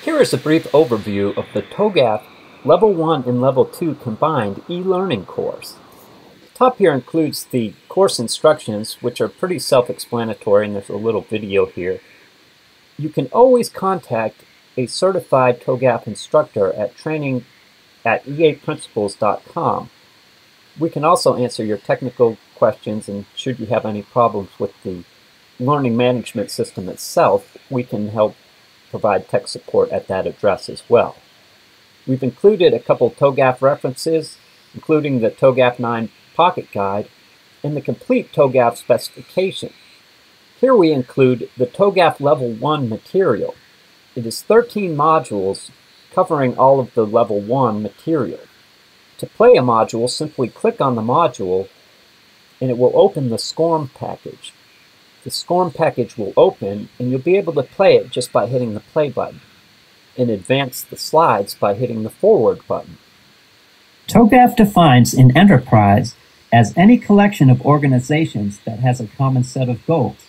Here is a brief overview of the TOGAF Level 1 and Level 2 combined e-learning course. The top here includes the course instructions, which are pretty self-explanatory, and there's a little video here. You can always contact a certified TOGAF instructor at training@eaprincipals.com. We can also answer your technical questions, and should you have any problems with the learning management system itself, we can help provide tech support at that address as well. We've included a couple TOGAF references, including the TOGAF 9 Pocket Guide and the complete TOGAF specification. Here we include the TOGAF Level 1 material. It is 13 modules covering all of the Level 1 material. To play a module, simply click on the module and it will open the SCORM package. The SCORM package will open and you'll be able to play it just by hitting the play button, and advance the slides by hitting the forward button. TOGAF defines an enterprise as any collection of organizations that has a common set of goals.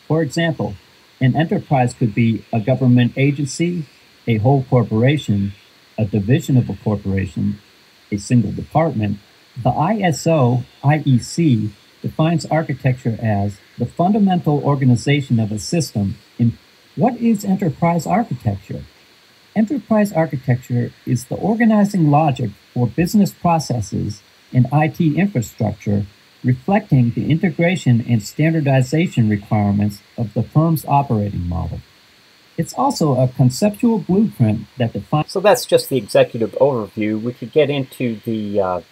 For example, an enterprise could be a government agency, a whole corporation, a division of a corporation, a single department. The ISO IEC defines architecture as the fundamental organization of a system. What is enterprise architecture? Enterprise architecture is the organizing logic for business processes and IT infrastructure, reflecting the integration and standardization requirements of the firm's operating model. It's also a conceptual blueprint that defines... So that's just the executive overview. We could get into the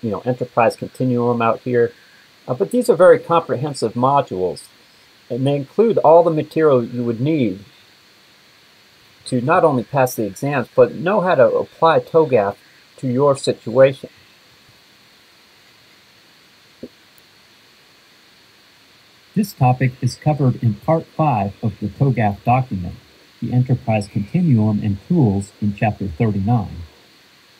enterprise continuum out here, but these are very comprehensive modules, and they include all the material you would need to not only pass the exams, but know how to apply TOGAF to your situation. This topic is covered in Part 5 of the TOGAF document, the Enterprise Continuum and Tools, in Chapter 39.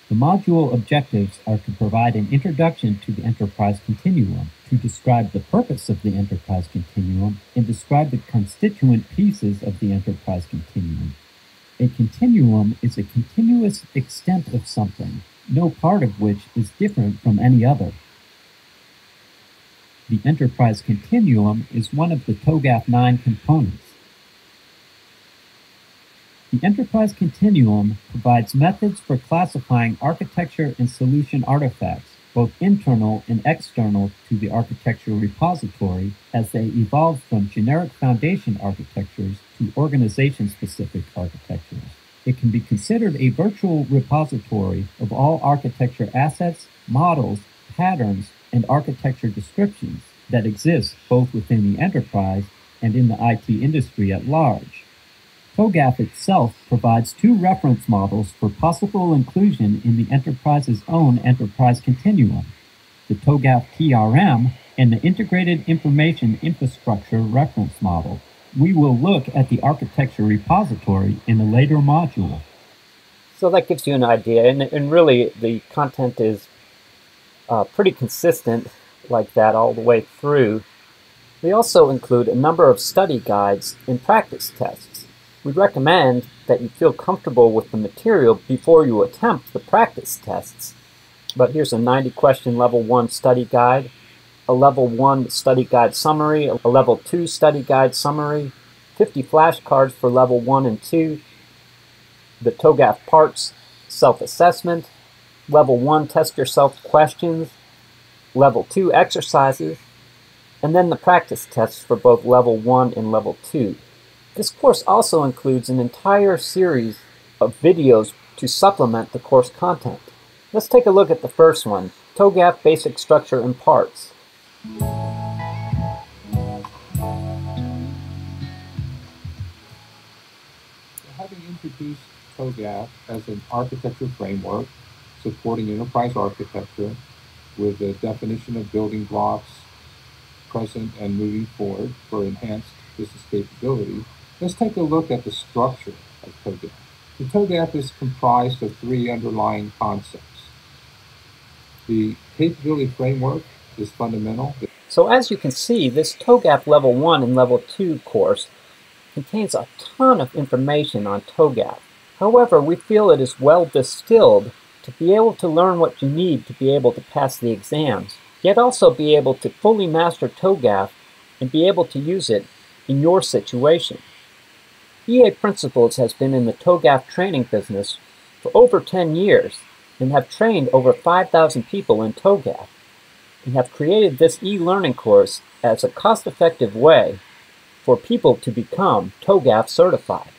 The module objectives are to provide an introduction to the Enterprise Continuum, to describe the purpose of the Enterprise Continuum, and describe the constituent pieces of the Enterprise Continuum. A continuum is a continuous extent of something, no part of which is different from any other. The Enterprise Continuum is one of the TOGAF 9 components. The Enterprise Continuum provides methods for classifying architecture and solution artifacts, both internal and external to the architecture repository, as they evolve from generic foundation architectures to organization-specific architectures. It can be considered a virtual repository of all architecture assets, models, patterns, and architecture descriptions that exist both within the enterprise and in the IT industry at large. TOGAF itself provides 2 reference models for possible inclusion in the enterprise's own enterprise continuum, the TOGAF TRM and the Integrated Information Infrastructure Reference Model. We will look at the architecture repository in a later module. So that gives you an idea, and really the content is pretty consistent like that all the way through. We also include a number of study guides and practice tests. We recommend that you feel comfortable with the material before you attempt the practice tests. But here's a 90-question Level 1 study guide, a Level 1 study guide summary, a Level 2 study guide summary, 50 flashcards for Level 1 and 2, the TOGAF parts self-assessment, Level 1 test yourself questions, Level 2 exercises, and then the practice tests for both Level 1 and Level 2. This course also includes an entire series of videos to supplement the course content. Let's take a look at the first one, TOGAF Basic Structure and Parts. Having introduced TOGAF as an architecture framework supporting enterprise architecture with a definition of building blocks present and moving forward for enhanced business capability, let's take a look at the structure of TOGAF. The TOGAF is comprised of 3 underlying concepts. The capability framework is fundamental. So as you can see, this TOGAF Level 1 and Level 2 course contains a ton of information on TOGAF. However, we feel it is well distilled to be able to learn what you need to be able to pass the exams, yet also be able to fully master TOGAF and be able to use it in your situation. EA Principals has been in the TOGAF training business for over 10 years and have trained over 5,000 people in TOGAF, and have created this e-learning course as a cost-effective way for people to become TOGAF certified.